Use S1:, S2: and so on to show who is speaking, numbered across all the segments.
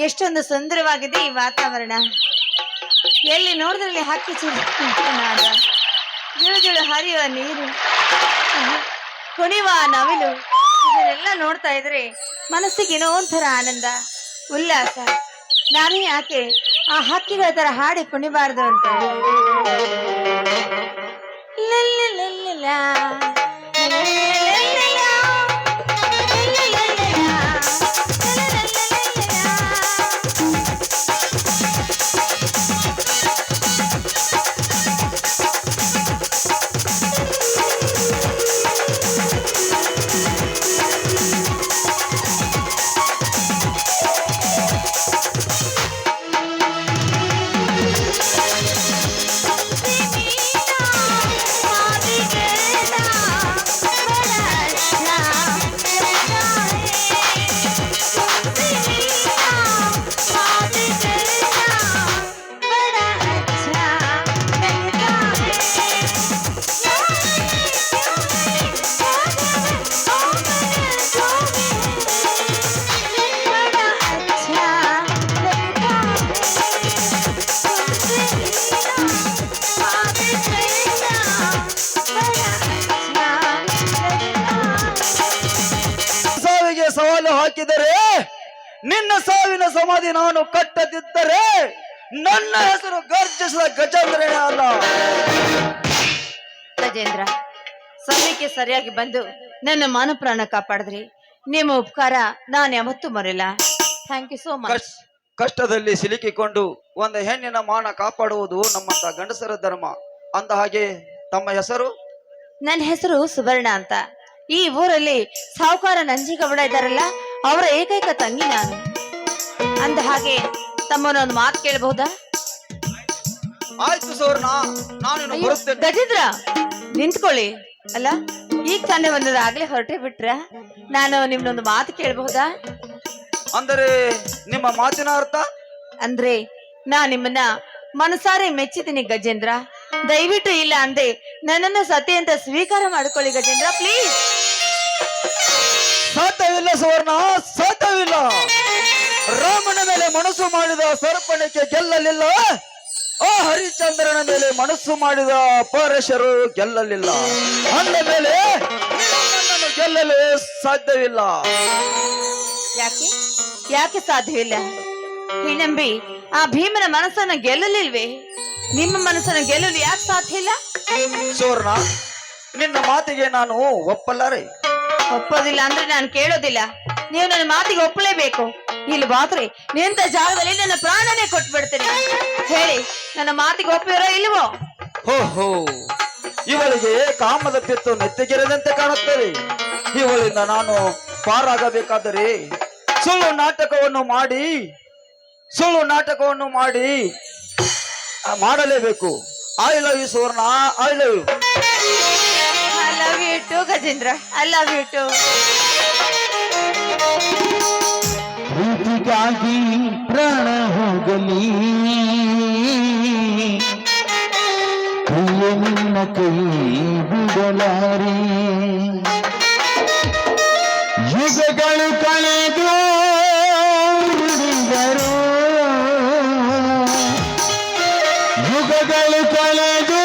S1: ಎಷ್ಟೊಂದು ಸುಂದರವಾಗಿದೆ ಈ ವಾತಾವರಣ. ಎಲ್ಲಿ ನೋಡಿದ್ರಲ್ಲಿ ಹಕ್ಕಿ ಚಿರುನಾದ, ಜುಳು ಜುಳು ಹರಿಯುವ ನೀರು, ಕುಣಿವ ನವಿಲು, ಇದನ್ನೆಲ್ಲ ನೋಡ್ತಾ ಇದ್ರೆ ಮನಸ್ಸಿಗೆ ಏನೋ ಒಂಥರ ಆನಂದ, ಉಲ್ಲಾಸ. ನಾನು ಯಾಕೆ ಆ ಹಕ್ಕಿಗಳ ತರ ಹಾಡಿ ಕುಣಿಬಾರ್ದು ಅಂತ.
S2: ಸವಾಲು ಹಾಕಿದರೆ ನಿನ್ನ ಸಾವಿನ ಸಮಾಧಿ ನಾನು ಕಟ್ಟದಿದ್ದರೆ ನನ್ನ ಹೆಸರು ಗರ್ಜಿಸಿದ ಗಜೇಂದ್ರನೇ ಅಲ್ಲ.
S1: ಗಜೇಂದ್ರ, ಸಮಯಕ್ಕೆ ಸರಿಯಾಗಿ ಬಂದು ನನ್ನ ಮಾನ ಪ್ರಾಣ ಕಾಪಾಡಿದ್ರಿ. ನಿಮ್ಮ ಉಪಕಾರ ನಾನು ಯಾವತ್ತೂ ಮರೆಯಲ್ಲ. Thank you so much.
S2: ಕಷ್ಟದಲ್ಲಿ ಸಿಲುಕಿಕೊಂಡು ಒಂದು ಹೆಣ್ಣಿನ ಮಾನ ಕಾಪಾಡುವುದು ನಮ್ಮಂತ ಗಂಡಸರ ಧರ್ಮ. ಅಂದ ಹಾಗೆ ತಮ್ಮ ಹೆಸರು?
S1: ನನ್ನ ಹೆಸರು ಸುವರ್ಣ ಅಂತ. ಈ ಊರಲ್ಲಿ ಸಾಹುಕಾರ ನಂಜಿಗೌಡ ಇದ್ದಾರಲ್ಲ, ಅವರ ಏಕೈಕ ತಂಗಿ ನಾನು. ಅಂದ ಹಾಗೆ ತಮ್ಮನೊಂದು ಮಾತು ಕೇಳಬಹುದಾ?
S2: ಆಯ್ತು ಸುವರ್ಣ, ನಾನು ಬರುತ್ತೇನೆ.
S1: ಗಜೇಂದ್ರ, ನಿಂತ್ಕೊಳ್ಳಿ. ಅಲ್ಲ, ಈಗ ತಾನೇ ಬಂದದ, ಆಗ್ಲೇ ಹೊರಟೆ ಬಿಟ್ರ? ನಾನು ನಿಮ್ನೊಂದು ಮಾತು ಕೇಳಬಹುದಾ?
S2: ಅಂದರೆ ನಿಮ್ಮ ಮಾತಿನ ಅರ್ಥ?
S1: ಅಂದ್ರೆ ನಾ ನಿಮ್ಮನ್ನ ಮನಸಾರೆ ಮೆಚ್ಚಿದ್ದೀನಿ ಗಜೇಂದ್ರ. ದಯವಿಟ್ಟು ಇಲ್ಲ ಅಂದೆ ನನ್ನನ್ನು ಸತಿ ಅಂತ ಸ್ವೀಕಾರ ಮಾಡ್ಕೊಳ್ಳಿ ಗಜೇಂದ್ರ, ಪ್ಲೀಸ್.
S2: ಸಾಧ್ಯವಿಲ್ಲ ಸುವರ್ಣ, ಸಾಧ್ಯವಿಲ್ಲ. ರಾಮನ ಮೇಲೆ ಮನಸ್ಸು ಮಾಡಿದ ಸರ್ಪಣಿಕೆ ಗೆಲ್ಲಲಿಲ್ಲ, ಆ ಹರಿಶ್ಚಂದ್ರನ ಮೇಲೆ ಮನಸ್ಸು ಮಾಡಿದ ಪರಶರು ಗೆಲ್ಲಲಿಲ್ಲ. ಅಂದ ಮೇಲೆ ನನ್ನನ್ನು ಗೆಲ್ಲಲು ಸಾಧ್ಯವಿಲ್ಲ.
S1: ಯಾಕೆ ಯಾಕೆ ಸಾಧ್ಯವಿಲ್ಲ? ಹಿಣಂಬಿ ಆ ಭೀಮನ ಮನಸ್ಸನ್ನು ಗೆಲ್ಲಲಿಲ್ವೇ? ನಿಮ್ಮ ಮನಸ್ಸನ್ನು ಗೆಲ್ಲಲು ಯಾಕೆ ಸಾಧ್ಯ ಇಲ್ಲ?
S2: ಸುವರ್ಣ, ನಿನ್ನ ಮಾತಿಗೆ ನಾನು ಒಪ್ಪಲಾರೆ.
S1: ಒಪ್ಪೋದಿಲ್ಲ ಅಂದ್ರೆ ನಾನು ಕೇಳೋದಿಲ್ಲ. ನೀವು ನನ್ನ ಮಾತಿಗೆ ಒಪ್ಪಲೇಬೇಕು. ಇಲ್ಲಿ ಬಾತ್ರಿ ನಿಂತ ಜಾಗದಲ್ಲಿ ನನ್ನ ಪ್ರಾಣನೇ ಕೊಟ್ಬಿಡ್ತೀನಿ. ಹೇಳಿ, ನನ್ನ ಮಾತಿಗೆ ಒಪ್ಪಿರೋ ಇಲ್ವೋ?
S2: ಹೋ, ಇವಳಿಗೆ ಕಾಮದ ಪಿತ್ತು ನೆತ್ತಿಗೆರೆದಂತೆ ಕಾಣುತ್ತದೆ. ಇವಳಿಂದ ನಾನು ಪಾರಾಗಬೇಕಾದರೆ ಸುಳ್ಳು ನಾಟಕವನ್ನು ಮಾಡಿ ಮಾಡಲೇಬೇಕು. I love you Suvarna, I love you.
S1: I love you too Gajendra, I love you too.
S3: ಪ್ರೀತಿಗಾಗಿ ಪ್ರಾಣ ಹೋಗಲಿ, ಪ್ರಿಯ ನಿನ್ನ ಕೈ ಬಿಡಲಾರೆ. ಯುಗಗಳು ಕಳೆದು ಉರುಳಿದರು, ಯುಗಗಳು ಕಳೆದು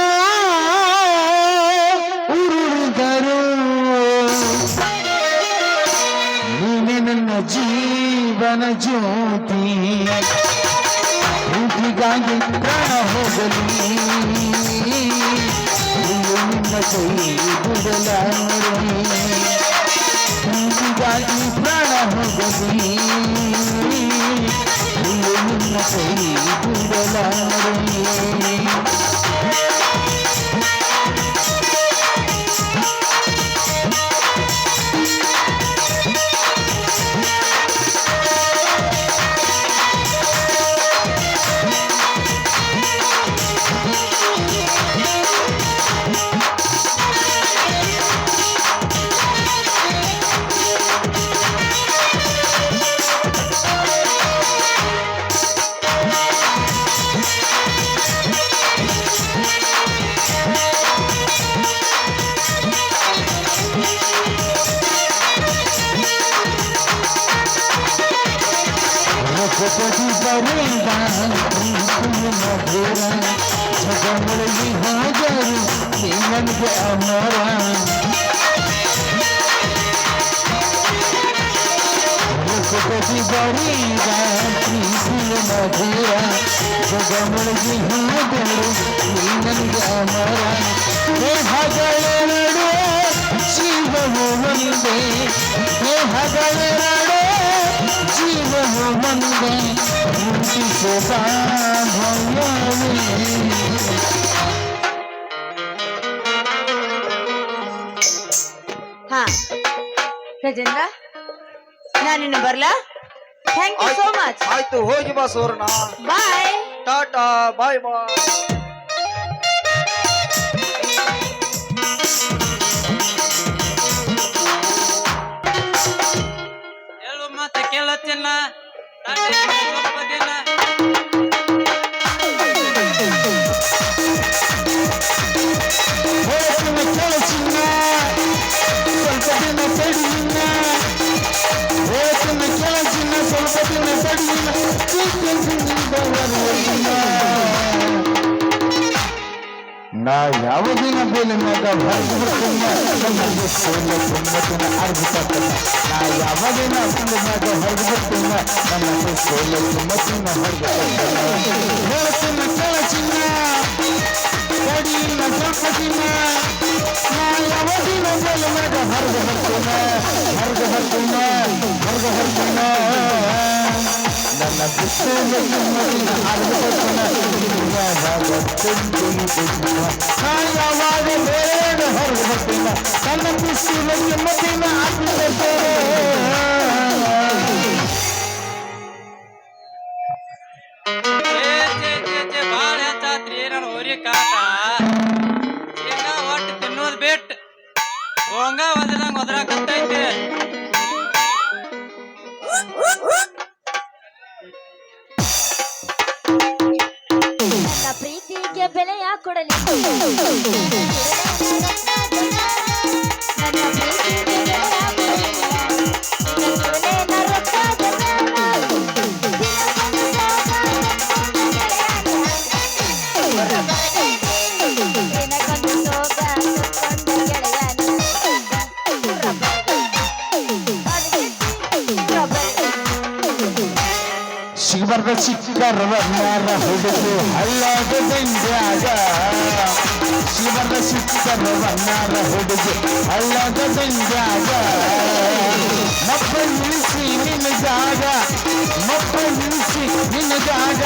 S3: ಉರುಳಿದರು. ನೀನೆ ನನ್ನ ಜೀವನ ಜ್ಯೋತಿ, ಪ್ರೀತಿಗಾಗಿ ಪ್ರಾಣ ಹೋಗಲಿ, ನಿನ್ನ ಕೈ ಬಿಡಲಾರೆ. ಪ್ರೀತಿಗಾಗಿ ಪ್ರಾಣ ಹೋಗಲಿ, ನಿನ್ನ ಕೈ ಬಿಡಲಾರೆ. ಜಗದಿ ಬರೆದ ಪ್ರೀತಿಯ ಮಧುರ ಜಗಮೊಳಗಿ ಹೋದರು ನೀ ನನಗೆ ಅಮರ ಜಗದಿ ಬರೆದ ಪ್ರೀತಿಯ ಮಧುರ ಜಗಮೊಳಗಿ ಹೋದರು ನೀ ನನಗೆ ಅಮರ ದೇಹಗಳೆರಡು ಜೀವವು ಒಂದೇ ದೇಹಗಳೆರಡು ಜೀವವು ಒಂದೇ ರೂಪಿಸದ ಭಯವೇ
S1: ಹಾ ಗಜೇಂದ್ರ ನಾನಿನ್ನು ಬರ್ಲಾ ಥ್ಯಾಂಕ್ ಯು ಸೋ ಮಚ್
S2: ಆಯ್ತು ಹೋಗಿ ಬಾ ಸುವರ್ಣ
S1: ಬಾಯ್
S2: ಟಾಟಾ ಬಾಯ್ ಬಾಯ್
S4: ಹೇಳು ಮತ್ತೆ ಕೇಳತ್ತಿಲ್ಲ ಸ್ವಲ್ಪ ದಿನ
S3: ಹೋಳಿನ ಕೆಲಸಿನ ಸ್ವಲ್ಪ ದಿನ ತಡಿಯಿನ ಹೋಳಿನ ಕೆಲಸಿನ ಸ್ವಲ್ಪ ದಿನ ತಡಿಯಿನ ನಾ ಯಾವ ದಿನ ಬೇಲೆ ಮ್ಯಾಗ ಹೊರಗಿನ ನಮಗೆ ಸೋಲ ತುಂಬತ್ತಿನ ಅರ್ಧತನ ನಾ ಯಾವ ದಿನ ಬೇಲೆ ಮ್ಯಾಗ ಹೊರಗಿನ ನಮಗೆ ಸೋಲ ತುಂಬತ್ತಿನ ಹೊರಗಿನ ಹೋಳಿನ ಕೆಲಸಿನ ತಡಿಯಿನ ಸ್ವಲ್ಪ ದಿನ ನಾ ಯಾವ ದಿನ ಬೇಲೆ ಮ್ಯಾಗ ಹೊರಗಿನ ನನ್ನ ಬಿಟ್ಟು ಅರ್ಧತನ ನಾ ಯಾವಾಗ ಬೇಡ ಹೊರಗಿನ ನನ್ನ ಬಿಸಿಲ ಕೆಮ್ಮತ್ತಿನ
S4: ಬಾಳ ಹೆಚ್ಚಾತ್ರಿ ನಾನು ಹೋರಿ ಕಾಟ ಈಗ ಒಟ್ಟು ತಿನ್ನೋದ್ ಬಿಟ್ಟು ಹೋಂಗ ಒದ್ರಂಗ ಒದ್ರಾಕತ್ತೈತಿ
S5: ನನ್ನ ಪ್ರೀತಿಗೆ ಬೆಲೆಯ ಕೊಡಲಿ ನನ್ನ ಪ್ರೀತಿಗೆ ಬೆಲೆಯ ಕೊಡಲಿ ನಿನ್ನ ಸುಡಲೆ ನರಕದ ದಿನಕ್ಕೊಂದು ಸೋಗ ಸುತ್ತೊಂದು
S3: ಶಿವರ ಚಿಕ್ಕರವನ್ನಾರ ಹುಡುಗು ಹಳ್ಳದ ದಂಡ್ಯಾಗ ಶಿವರ ಚಿಕ್ಕರವನ್ನಾರ ಹುಡುಗು ಹಳ್ಳದ ದಂಡ್ಯಾಗ ಮಪ್ಪ ಇಳಿಸಿ ನಿನ್ನ ಜಾಗ ಮಪ್ಪ ಇಳಿಸಿ ನಿನ್ನ ಜಾಗ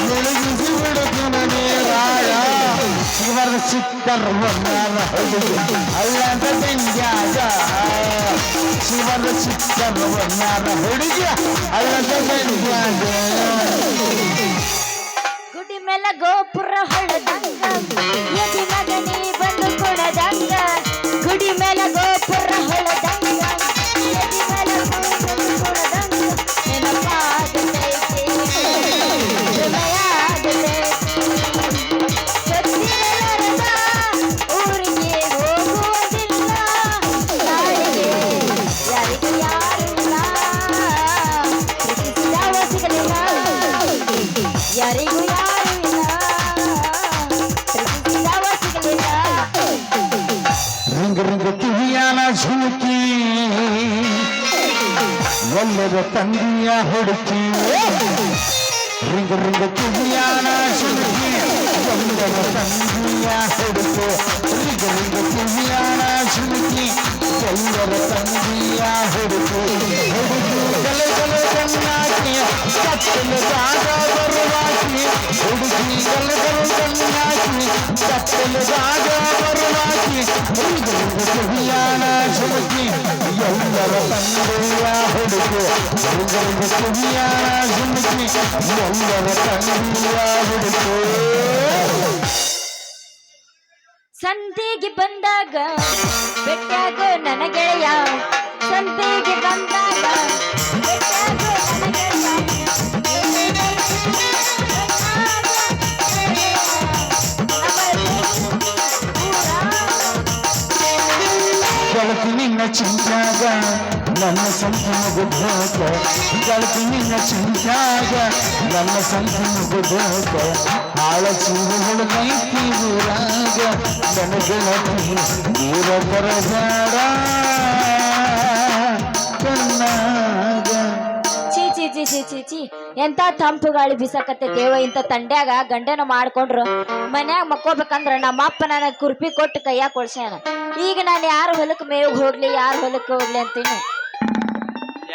S3: ಮುಳುಗಿಸಿ ಬಿಡುತ್ತಿನ ನೇರಾಗ ಶಿವರ ಚಿಕ್ಕರವನ್ನಾರ ಹುಡುಗು ಹಳ್ಳದ ದಂಡ್ಯಾಗ ಶಿವರ ಚಿಕ್ಕರವನ್ನಾರ ಹುಡುಗ ಹಳ್ಳದ ದಂಡ್ಯಾಗ
S5: ಗುಡಿ ಮೇಲ ಗೋಪುರ ಹೊಳದಂಗ ಎದಿ ಮಗನಿ ಬಂದು ಕೊಡದಂಗ ಗುಡಿ ಮೇಲ ಗೋಪುರ ಹೊಳದಂಗ ಎದಿ ಮೇಲ ಬಂದು ಕೊಡದಂಗ ನೆನಪಾಗತೈತಿ ಹೃದಯಾಗತೈತಿ ಗೊತ್ತಿರಲಾರದ ಊರಿಗೆ ಹೋಗುವುದಿಲ್ಲ ನಾಳೆಗೆ ಯಾರಿಗೆ ಯಾರಿಲ್ಲ ಪ್ರೀತಿಸಿದವ ಸಿಗಲಿಲ್ಲ ಯಾರಿಗೂ ಯಾರು ಇಲ್ಲ ಪ್ರೀತಿಸಿದವ ಸಿಗಲಿಲ್ಲ
S3: ರಿಂಗ ರಿಂಗ ಕಿವಿಯಾನ ಝುಮುಕಿ ಎಲ್ಲರ ತಂದಿಯ ಹುಡುಕಿ ರಿಂಗ ರಿಂಗ ಕಿವಿಯಾನ ಝುಮುಕಿ ಎಲ್ಲರ ತಂದಿಯ ಹುಡುಕು ರಿಂಗ ರಿಂಗ ಕಿವಿಯಾನ ಝುಮುಕಿ ಎಲ್ಲರ ತಂದಿಯ ಹುಡುಕು ಹುಡುಕು ಗಲ ಗಲ ಕಣ್ಣಾಕಿ ಕತ್ತಲ ಜಾಗ ಬರುವಾಕಿ ಹುಡುಗಿ ಗಲ ಗಲ ಕಣ್ಣಾಕಿ ಕತ್ತಲ ಜಾಗ ಬರುವಾಕಿ ರಿಂಗ ರಿಂಗ ಕಿವಿಯಾನ ಝುಮುಕಿ ಎಲ್ಲರ ತಂದೆಯ ಹುಡುಕು ರಿಂಗ ರಿಂಗ ಕಿವಿಯಾನ ಝುಮುಕಿ ಎಲ್ಲರ ತಂದೆಯ ಹುಡುಕು
S5: ಸಂತೆಗೆ ಬಂದಾಗ ಬೆಟ್ಟಾಗೋ ನನ್ನ ಗೆಳೆಯ ಸಂತೆಗೆ ಬಂದಾಗ ಬೆಟ್ಟಾಗೋ ನನ್ನ ಗೆಳೆಯ
S3: ಬೆಳಕು ನಿನ್ನ ಚಿಂತಾಗ ನನ್ನ ಸಂಪೂರ್ಣ ಬುದ್ಧೋಕ ಗೆಳತಿ ನಿನ್ನ ಚಿಂತ್ಯಾಗ ನನ್ನ ಸಂಪೂರ್ಣ ಬುದ್ಧೋಕ ಹಾಳ ಜೀವಗಳು ನೈತಿ ಊರಾಗ ನನ್ನ ಗೆಳತಿ ಊರ ಬರಬೇಡ ಕಣ್ಣಾಗ.
S5: ಚೀ ಚೀ ಚೀ ಚೀ ಚೀ ಚೀ ಎಂತ ತಂಪು ಗಾಳಿ ಬಿಸಾಕತ್ತೈತೇವ ಇಂಥ ತಂಡ್ಯಾಗ ಗಂಡನ ಮಾಡ್ಕೊಂಡ್ರು ಮನ್ಯಾಗ ಮಕ್ಕೋಬೇಕಂದ್ರ ನಮ್ಮ ಅಪ್ಪ ನನಗೆ ಕುರ್ಪಿ ಕೊಟ್ಟು ಕೈಯಾಗ ಕೊಡ್ಸ್ಯಾನ. ಈಗ ನಾನು ಯಾರ ಹೊಲಕ್ಕೆ ಮೇವ್ ಹೋಗ್ಲಿ ಯಾರ ಹೊಲಕ್ಕೆ ಹೋಗ್ಲಿ ಅಂತೀನಿ.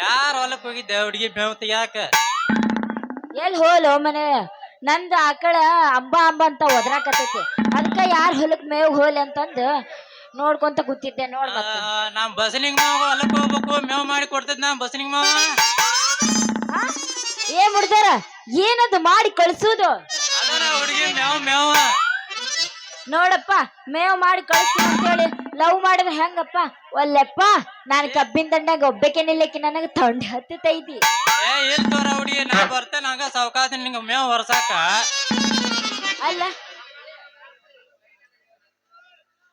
S4: ಯಾರ ಹೊಲಕ್ ಹೋಗಿದ್ದೆ ಹುಡುಗಿ ಮೇವ್ ತೆಗ್ಯಾಕ?
S5: ಎಲ್ಲಿ ಹೋಲೋ ಮನೆ ನಂದು ಆಕಳ ಅಂಬ ಅಂಬ ಅಂತ ಒದರಾಕತ್ತೈತಿ. ಅದಕ್ಕ ಯಾರ ಹೊಲಕ್ ಮೇವ್ ಹೋಲಿ ಅಂತಂದು ನೋಡ್ಕೊಂತ ಕೂತಿದ್ದೆ. ನೋಡ್ಬೇಕು
S4: ನಮ್ ಬಸಲಿಂಗ್ ಮಾವ ಹೊಲಕ್ ಹೋಗ್ಬೇಕು ಮೇವ್ ಮಾಡಿ ಕೊಡ್ತದ ನಮ್ ಬಸಲಿಂಗ್ ಮಾವ.
S5: ಏ ಮುಡ್ದಾರ ಏನದು ಮಾಡಿ ಕಳ್ಸುದು?
S4: ಅದರ ಹುಡುಗಿ ಮೇವ್ ಮೇವ
S5: ನೋಡಪ್ಪ ಮೇವ್ ಮಾಡಿ ಕಳಿಸ್ತೀನಿ ಅಂತೇಳಿ ಲವ್ ಮಾಡಿದ್ರೆ ಹೆಂಗಪ್ಪ? ಒಲ್ಲೆಪ್ಪ ನಾನು ಕಬ್ಬಿನ ದಂಡಾಗ ಒಬ್ಬಕ್ಕೆ ನಿಲ್ಲಕ್ಕೆ ನನಗೆ ತಂಡ ಹತ್ತೈತಿ.
S4: ಏ ಇಲ್ ತೋರ ಹುಡುಗಿ ನಾ ಬರ್ತೇನೆ ಹಂಗ ಸಾವ್ಕಾಸ ನಿಂಗ ಮೇವ್ ಹೊರ್ಸಾಕ.
S5: ಅಲ್ಲ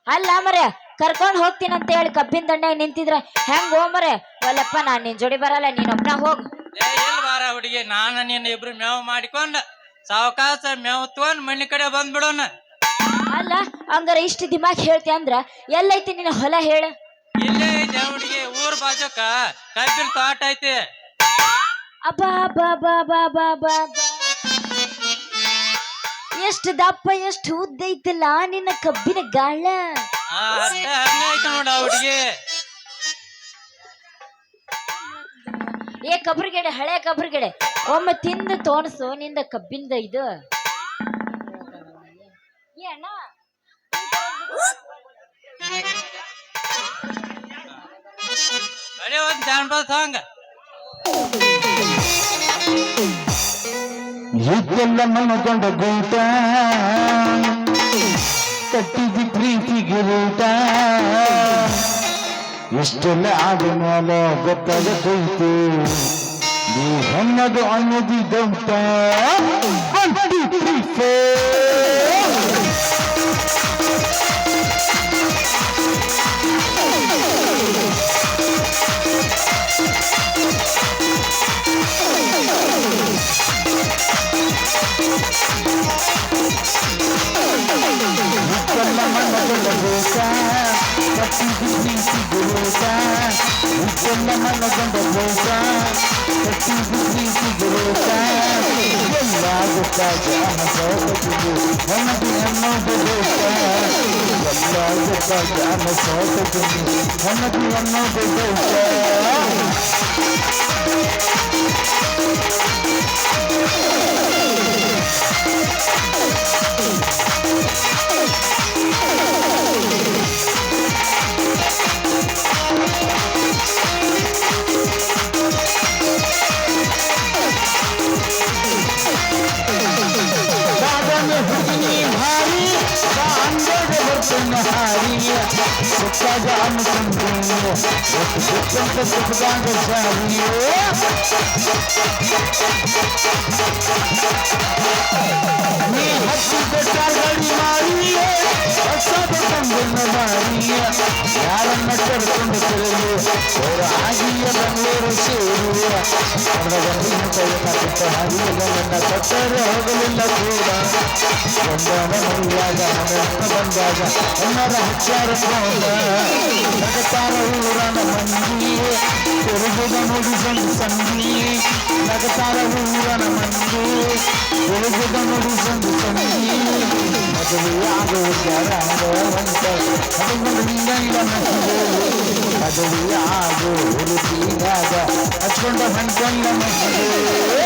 S5: ಅಲ್ಲ ಮರೆ ಕರ್ಕೊಂಡ್ ಹೋಗ್ತೀನಿ ಅಂತ ಹೇಳಿ ಕಬ್ಬಿನ ದಂಡಾಗ ನಿಂತಿದ್ರ ಹೆಂಗ್ ಹೋ ಮರೆ? ಒಲ್ಲಪ್ಪ ನಾನ್ ನಿನ್ ಜೋಡಿ ಬರಲ್ಲ, ನೀನೊಬ್ನ ಹೋಗ್.
S4: ಏ ಇಲ್ ಬಾರ ಹುಡುಗಿ ನಾನು ನೀನ್ ಇಬ್ರು ಮೇವ್ ಮಾಡಿಕೊಂಡ್ ಸಾವ್ಕಾಸ ಮೇವ್ ತಗೊಂಡ್ ಮನಿ ಕಡೆ ಬಂದ್ಬಿಡೋಣ.
S5: ಅಲ್ಲ ಹಂಗಾರ ಇಷ್ಟು ದಿಮಾಕ್ ಹೇಳ್ತಿ ಅಂದ್ರ ಎಲ್ಲೈತಿ ನಿನ್ನ ಹೊಲ ಹೇಳ?
S4: ಇಲ್ಲೇ ಐತೆ ಹುಡುಗಿ ಊರ್ ಬಾಜುಕ ಕಬ್ಬಿನ ತೋಟ ಐತಿ.
S5: ಅಬ್ಬಾ ಬಾ ಬಾ ಬಾ ಬಾ ಬಾ ಎಷ್ಟು ದಪ್ಪ ಎಷ್ಟು ಉದ್ದ ಐತಲ್ಲ ನಿನ್ನ ಕಬ್ಬಿನ ಗಾಳ.
S4: ಅಷ್ಟೇ ಹಂಗೈತೆ ನೋಡ ಹುಡುಗಿ.
S5: ಏ ಕಬ್ರಿಗೆಡೆ ಹಳೆ ಕಬ್ರಿಗೆಡೆ ಒಮ್ಮೆ ತಿಂದು ತೋಣಸು ನಿಂದ ಕಬ್ಬಿಂದ ಇದು. ಏ ಅಣ್ಣ
S4: ಅದೇ ಒಂದ್ ಜಾನಪದ ಸಾಂಗ್.
S3: ಇದೆಲ್ಲ ಮನಗೊಂಡ ಗೂಟ ಕಟ್ಟಿದ ಪ್ರೀತಿಗೆ ಊಟ ಇಷ್ಟೆಲ್ಲ ಆದ ಮೇಲೆ ಗೊತ್ತಾಗತೈತಿ ನೀ ಹೆಣ್ಣದು ಅನ್ನೋದಿದ್ದಂತ. ಯಾರನ್ನ ಕರ್ಕೊಂಡು ತಿರುಗಿ ಅವರ ಆಗಿಯ ಬೆಂಗಳೂರು ಸೇರುವ ನನ್ನ ಕಟ್ಟರೆ ಹೋಗಲಿಲ್ಲ ಕೂಡ ಮನೆಯಾಗ ಬಂದಾಗ ಎಲ್ಲರ ಹಚ್ಚಾರ ನಗತಾರ ಊರನ ಮಂದಿ ತಿರುಗುದ ನುಡಿಸಲು ಸಂಧಿ ನಗತಾರ ಊರನ ಮಂದಿ ತಿರುಗುದ ನುಡಿಸಲು ಸಂಧಿ ಮದುವೆಯಾಗುವಂತ ಮದುವೆಯಾಗು ಹುಡುಗಿಯಾಗ ಹಚ್ಕೊಂಡ ಹೊಂಟಲ್ಲ ಮದುವೆ